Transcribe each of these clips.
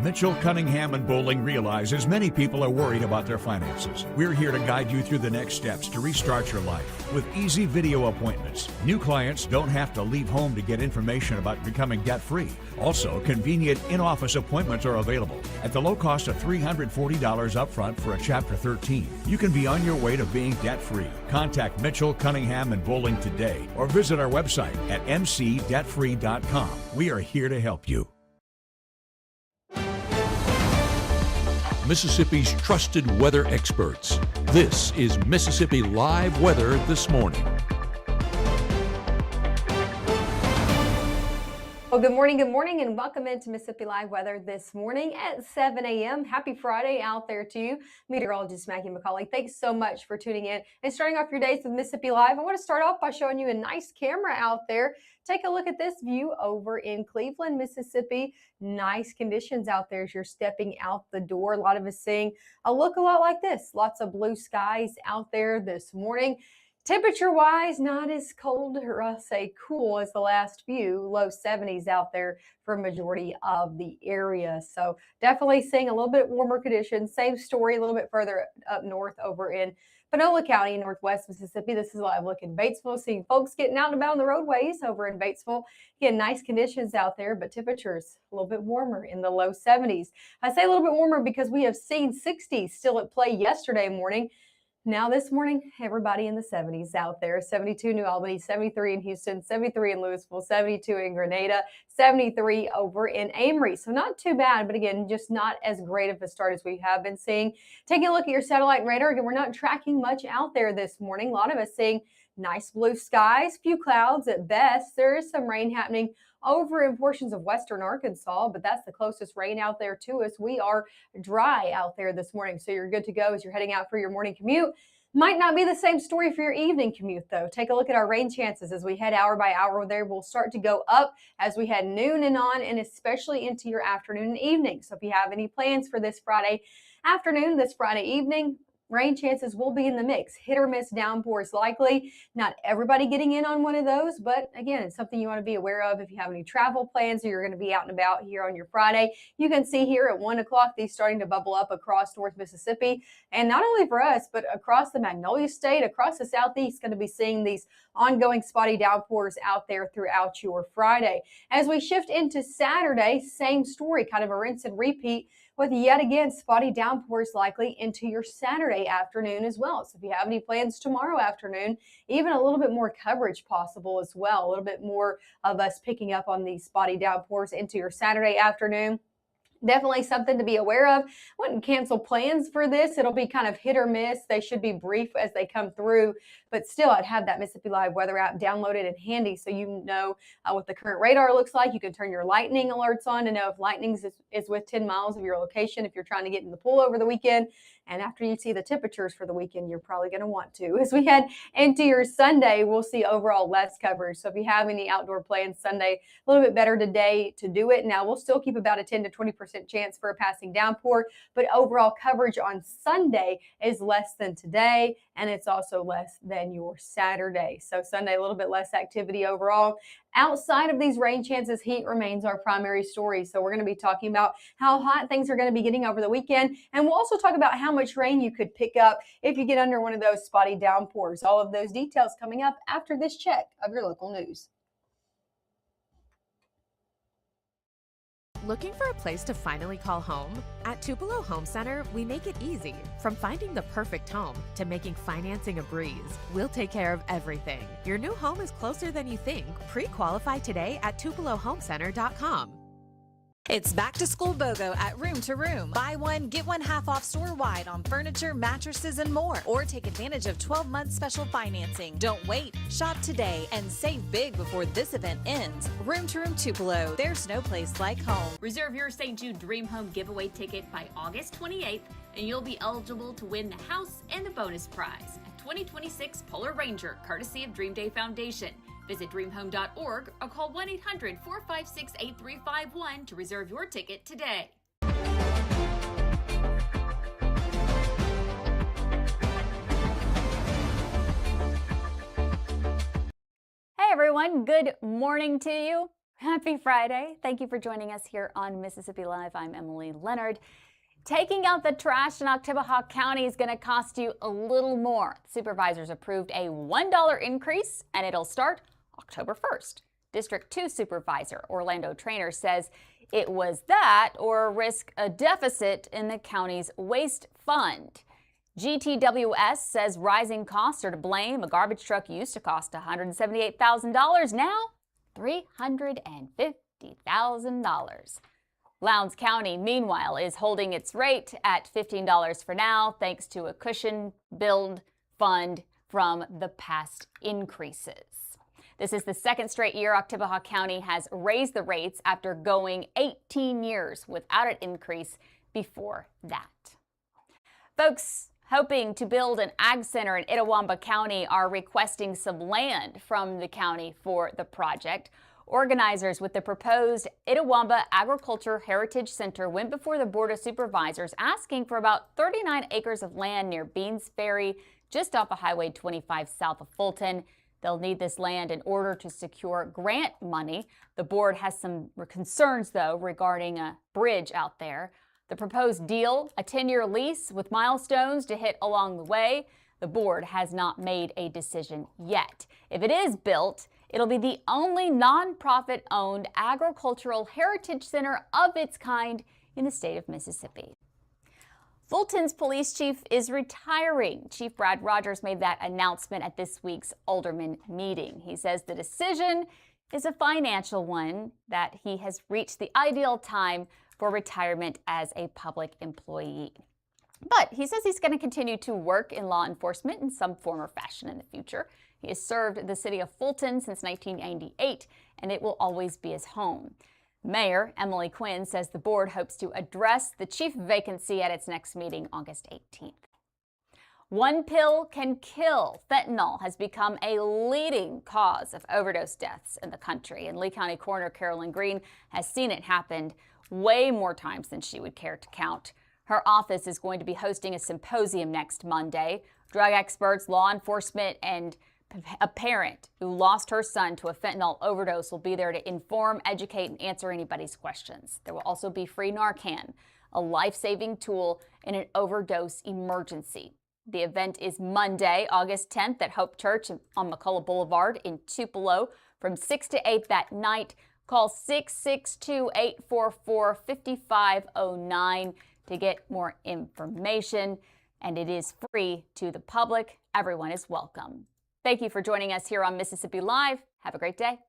Mitchell, Cunningham, and Bowling realizes many people are worried about their finances. We're here to guide you through the next steps to restart your life with easy video appointments. New clients don't have to leave home to get information about becoming debt-free. Also, convenient in-office appointments are available at the low cost of $340 upfront for a Chapter 13. You can be on your way to being debt-free. Contact Mitchell, Cunningham, and Bowling today or visit our website at mcdebtfree.com. We are here to help you. Mississippi's trusted weather experts. This is Mississippi Live Weather This Morning. Well, good morning, and welcome into Mississippi Live Weather This Morning at 7 a.m. Happy Friday out there to you. Meteorologist Maggye McCauley, thanks so much for tuning in and starting off your days with Mississippi Live. I want to start off by showing you a nice camera out there. Take a look at this view over in Cleveland, Mississippi. Nice conditions out there as you're stepping out the door. A lot of us seeing a look a lot like this. Lots of blue skies out there this morning. Temperature-wise, not as cold or I'll say cool as the last few. Low 70s out there for a majority of the area. So definitely seeing a little bit warmer conditions. Same story a little bit further up north over in Panola County in northwest Mississippi. This is a live look in Batesville, seeing folks getting out and about on the roadways over in Batesville. Again, nice conditions out there, but temperatures a little bit warmer in the low 70s. I say a little bit warmer because we have seen 60s still at play yesterday morning. Now this morning, everybody in the 70s out there. 72 New Albany, 73 in Houston, 73 in Louisville, 72 in Grenada, 73 over in Amory. So not too bad, but again, just not as great of a start as we have been seeing. Taking a look at your satellite and radar, again, we're not tracking much out there this morning. A lot of us seeing nice blue skies, few clouds at best. There is some rain happening over in portions of western Arkansas, but that's the closest rain out there to us. We are dry out there this morning, so you're good to go as you're heading out for your morning commute. Might not be the same story for your evening commute, though. Take a look at our rain chances as we head hour by hour there. We'll start to go up as we head noon and on, and especially into your afternoon and evening. So if you have any plans for this Friday afternoon, this Friday evening, rain chances will be in the mix. Hit or miss downpours likely. Not everybody getting in on one of those, but again, it's something you want to be aware of if you have any travel plans or you're going to be out and about here on your Friday. You can see here at 1 o'clock, these starting to bubble up across North Mississippi. And not only for us, but across the Magnolia State, across the Southeast, going to be seeing these ongoing spotty downpours out there throughout your Friday. As we shift into Saturday, same story, kind of a rinse and repeat, with yet again spotty downpours likely into your Saturday afternoon as well. So if you have any plans tomorrow afternoon, even a little bit more coverage possible as well, a little bit more of us picking up on these spotty downpours into your Saturday afternoon. Definitely something to be aware of. Wouldn't cancel plans for this. It'll be kind of hit or miss. They should be brief as they come through, but still I'd have that Mississippi Live weather app downloaded and handy so you know what the current radar looks like. You can turn your lightning alerts on to know if lightning is with 10 miles of your location if you're trying to get in the pool over the weekend. And after you see the temperatures for the weekend, you're probably going to want to. As we head into your Sunday, we'll see overall less coverage. So if you have any outdoor plans Sunday, a little bit better today to do it. Now, we'll still keep about a 10 to 20% chance for a passing downpour, but overall coverage on Sunday is less than today, and it's also less than your Saturday. So Sunday, a little bit less activity overall. Outside of these rain chances, heat remains our primary story. So we're going to be talking about how hot things are going to be getting over the weekend. And we'll also talk about how much rain you could pick up if you get under one of those spotty downpours. All of those details coming up after this check of your local news. Looking for a place to finally call home? At Tupelo Home Center, we make it easy. From finding the perfect home to making financing a breeze, we'll take care of everything. Your new home is closer than you think. Pre-qualify today at TupeloHomeCenter.com. It's back to school BOGO at Room to Room. Buy one, get one half off store-wide on furniture, mattresses, and more. Or take advantage of 12-month special financing. Don't wait. Shop today and save big before this event ends. Room to Room Tupelo. There's no place like home. Reserve your St. Jude Dream Home giveaway ticket by August 28th, and you'll be eligible to win the house and the bonus prize, a 2026 Polar Ranger, courtesy of Dream Day Foundation. Visit dreamhome.org or call 1-800-456-8351 to reserve your ticket today. Hey everyone, good morning to you. Happy Friday. Thank you for joining us here on Mississippi Live. I'm Emily Leonard. Taking out the trash in Oktibbeha County is going to cost you a little more. Supervisors approved a $1 increase, and it'll start October 1st. District 2 Supervisor Orlando Traynor says it was that or risk a deficit in the county's waste fund. GTWS says rising costs are to blame. A garbage truck used to cost $178,000, now $350,000. Lowndes County, meanwhile, is holding its rate at $15 for now, thanks to a cushion build fund from the past increases. This is the second straight year Oktibbeha County has raised the rates after going 18 years without an increase before that. Folks hoping to build an ag center in Itawamba County are requesting some land from the county for the project. Organizers with the proposed Itawamba Agriculture Heritage Center went before the Board of Supervisors asking for about 39 acres of land near Beans Ferry, just off of Highway 25 south of Fulton. They'll need this land in order to secure grant money. The board has some concerns, though, regarding a bridge out there. The proposed deal, a 10-year lease with milestones to hit along the way. The board has not made a decision yet. If it is built, it'll be the only nonprofit-owned agricultural heritage center of its kind in the state of Mississippi. Fulton's police chief is retiring. Chief Brad Rogers made that announcement at this week's alderman meeting. He says the decision is a financial one, that he has reached the ideal time for retirement as a public employee. But he says he's going to continue to work in law enforcement in some form or fashion in the future. He has served the city of Fulton since 1998, and it will always be his home. Mayor Emily Quinn says the board hopes to address the chief vacancy at its next meeting August 18th. One pill can kill. Fentanyl has become a leading cause of overdose deaths in the country, and Lee County Coroner Carolyn Green has seen it happen way more times than she would care to count. Her office is going to be hosting a symposium next Monday. Drug experts, law enforcement, and a parent who lost her son to a fentanyl overdose will be there to inform, educate, and answer anybody's questions. There will also be free Narcan, a life-saving tool in an overdose emergency. The event is Monday, August 10th at Hope Church on McCullough Boulevard in Tupelo from 6 to 8 that night. Call 662-844-5509 to get more information, and it is free to the public. Everyone is welcome. Thank you for joining us here on Mississippi Live. Have a great day.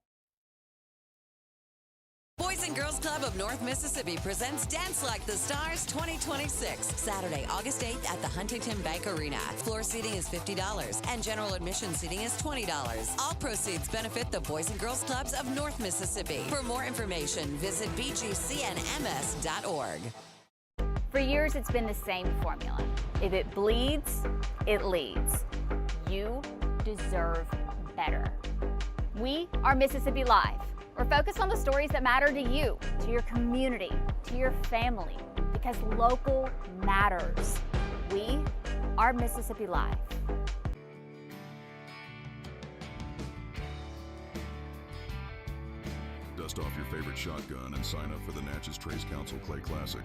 Boys and Girls Club of North Mississippi presents Dance Like the Stars 2026, Saturday, August 8th at the Huntington Bank Arena. Floor seating is $50 and general admission seating is $20. All proceeds benefit the Boys and Girls Clubs of North Mississippi. For more information, visit bgcnms.org. For years, it's been the same formula. If it bleeds, it leads. You deserve better. We are Mississippi Live. We're focused on the stories that matter to you, to your community, to your family, because local matters. We are Mississippi Live. Dust off your favorite shotgun and sign up for the Natchez Trace Council Clay Classic.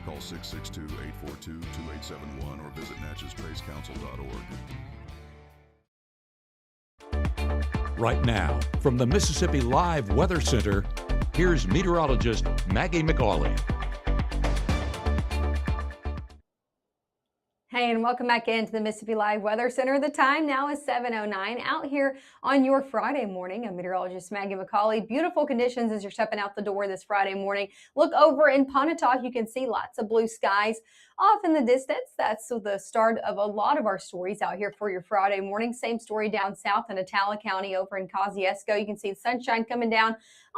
Call 662-842-2871 or visit natcheztracecouncil.org. Right now, from the Mississippi Live Weather Center, here's meteorologist Maggye McCauley. Hey, and welcome back into the Mississippi Live Weather Center. The time now is 7:09 out here on your Friday morning. I'm meteorologist Maggye McCauley. Beautiful conditions as you're stepping out the door this Friday morning. Look over in Pontotoc. You can see lots of blue skies off in the distance. That's the start of a lot of our stories out here for your Friday morning. Same story down south in Atala County over in Kosciuszko. You can see the sunshine coming down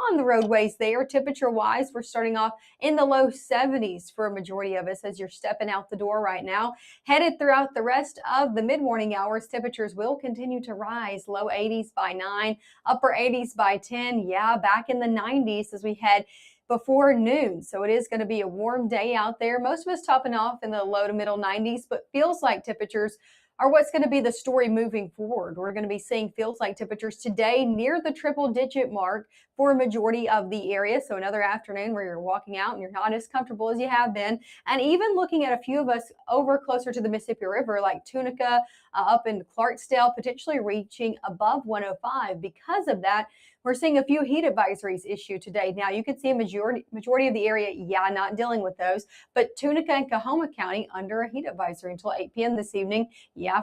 on the roadways there. Temperature-wise, we're starting off in the low 70s for a majority of us as you're stepping out the door right now. Headed throughout the rest of the mid-morning hours, temperatures will continue to rise. Low 80s by 9, upper 80s by 10. Yeah, back in the 90s as we head before noon. So it is going to be a warm day out there. Most of us topping off in the low to middle 90s, but feels like temperatures are what's going to be the story moving forward. We're going to be seeing feels like temperatures today near the triple-digit mark for a majority of the area. So another afternoon where you're walking out and you're not as comfortable as you have been. And even looking at a few of us over closer to the Mississippi River, like Tunica, up in Clarksdale, potentially reaching above 105. Because of that, we're seeing a few heat advisories issued today. Now, you can see a majority of the area, not dealing with those, but Tunica and Coahoma County under a heat advisory until 8 p.m. this evening.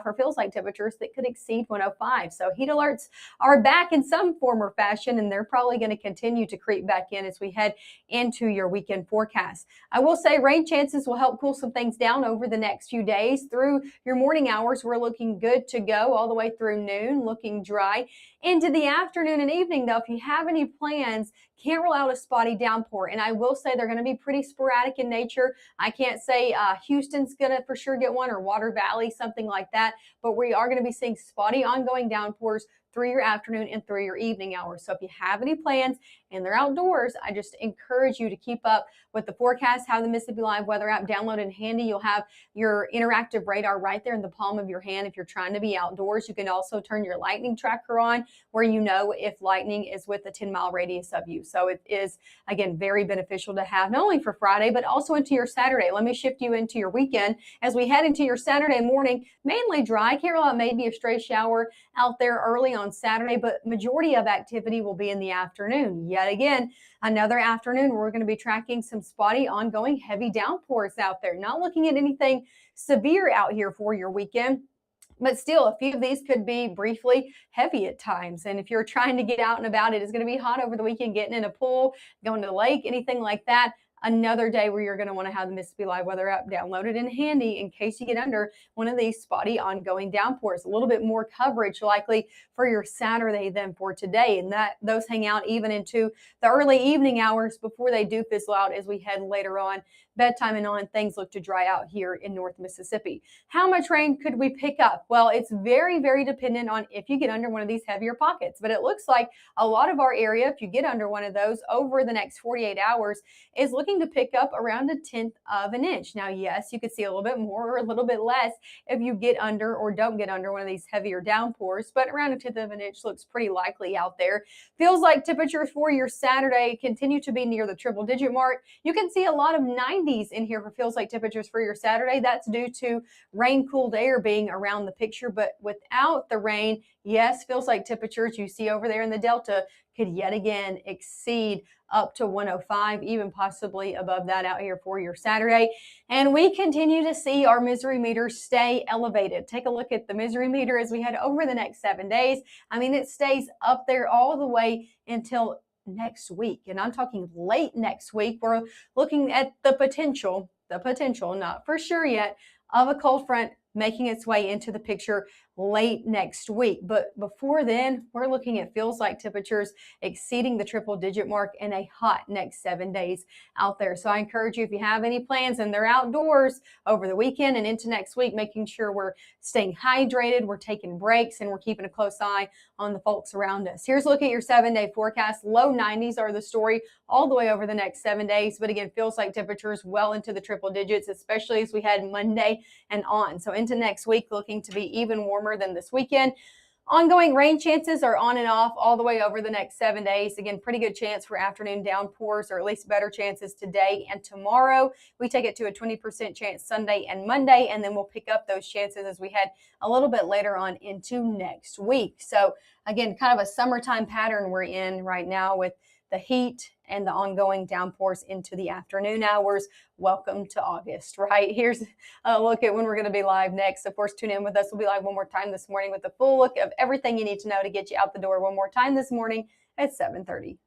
For feels like temperatures that could exceed 105. So heat alerts are back in some form or fashion, and they're probably going to continue to creep back in as we head into your weekend forecast. I will say rain chances will help cool some things down over the next few days. Through your morning hours, we're looking good to go all the way through noon, looking dry. Into the afternoon and evening, though, if you have any plans, can't rule out a spotty downpour. And I will say they're going to be pretty sporadic in nature. I can't say Houston's going to for sure get one, or Water Valley, something like that. But we are going to be seeing spotty ongoing downpours through your afternoon and through your evening hours. So if you have any plans and they're outdoors, I just encourage you to keep up with the forecast. Have the Mississippi Live weather app downloaded handy. You'll have your interactive radar right there in the palm of your hand if you're trying to be outdoors. You can also turn your lightning tracker on, where you know if lightning is with a 10-mile radius of you. So it is, again, very beneficial to have, not only for Friday, but also into your Saturday. Let me shift you into your weekend. As we head into your Saturday morning, mainly dry. Can't rule out maybe a stray shower out there early on Saturday, but majority of activity will be in the afternoon. Yet again, another afternoon we're going to be tracking some spotty ongoing heavy downpours out there. Not looking at anything severe out here for your weekend, but still a few of these could be briefly heavy at times. And if you're trying to get out and about, it is going to be hot over the weekend, getting in a pool, going to the lake, anything like that. Another day where you're going to want to have the Mississippi Live weather app downloaded and handy in case you get under one of these spotty ongoing downpours. A little bit more coverage likely for your Saturday than for today, and those hang out even into the early evening hours before they do fizzle out as we head later on. Bedtime and on, things look to dry out here in North Mississippi. How much rain could we pick up? Well, it's very, very dependent on if you get under one of these heavier pockets, but it looks like a lot of our area, if you get under one of those over the next 48 hours, is looking to pick up around 1/10 of an inch. Now, yes, you could see a little bit more or a little bit less if you get under or don't get under one of these heavier downpours, but around 1/10 of an inch looks pretty likely out there. Feels like temperatures for your Saturday continue to be near the triple-digit mark. You can see a lot of 90s in here for feels like temperatures for your Saturday. That's due to rain-cooled air being around the picture, but without the rain, yes, feels like temperatures you see over there in the Delta could yet again exceed up to 105, even possibly above that out here for your Saturday. And we continue to see our misery meter stay elevated. Take a look at the misery meter as we head over the next 7 days. I mean, it stays up there all the way until next week. And I'm talking late next week. We're looking at the potential, not for sure yet, of a cold front making its way into the picture late next week. But before then, we're looking at feels like temperatures exceeding the triple-digit mark in a hot next 7 days out there. So I encourage you, if you have any plans and they're outdoors over the weekend and into next week, making sure we're staying hydrated, we're taking breaks, and we're keeping a close eye on the folks around us. Here's a look at your 7-day forecast. Low 90s are the story all the way over the next 7 days. But again, feels like temperatures well into the triple digits, especially as we head Monday and on. So into next week, looking to be even warmer than this weekend. Ongoing rain chances are on and off all the way over the next 7 days. Again, pretty good chance for afternoon downpours, or at least better chances today and tomorrow. We take it to a 20% chance Sunday and Monday, and then we'll pick up those chances as we head a little bit later on into next week. So again, kind of a summertime pattern we're in right now with the heat and the ongoing downpours into the afternoon hours. Welcome to August, right? Here's a look at when we're going to be live next. Of course, tune in with us. We'll be live one more time this morning with a full look of everything you need to know to get you out the door one more time this morning at 7:30.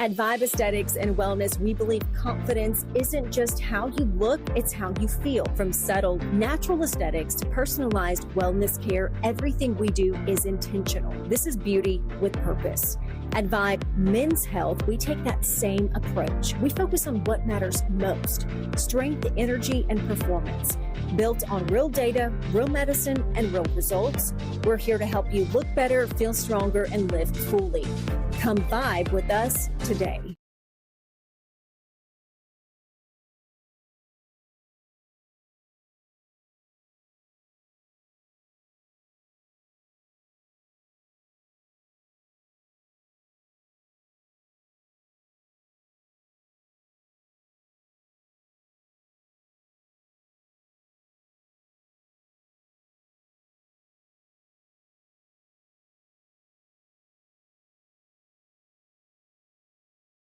At Vibe Aesthetics and Wellness, we believe confidence isn't just how you look, it's how you feel. From subtle, natural aesthetics to personalized wellness care, everything we do is intentional. This is beauty with purpose. At Vibe Men's Health, we take that same approach. We focus on what matters most: strength, energy, and performance. Built on real data, real medicine, and real results, we're here to help you look better, feel stronger, and live fully. Come vibe with us today.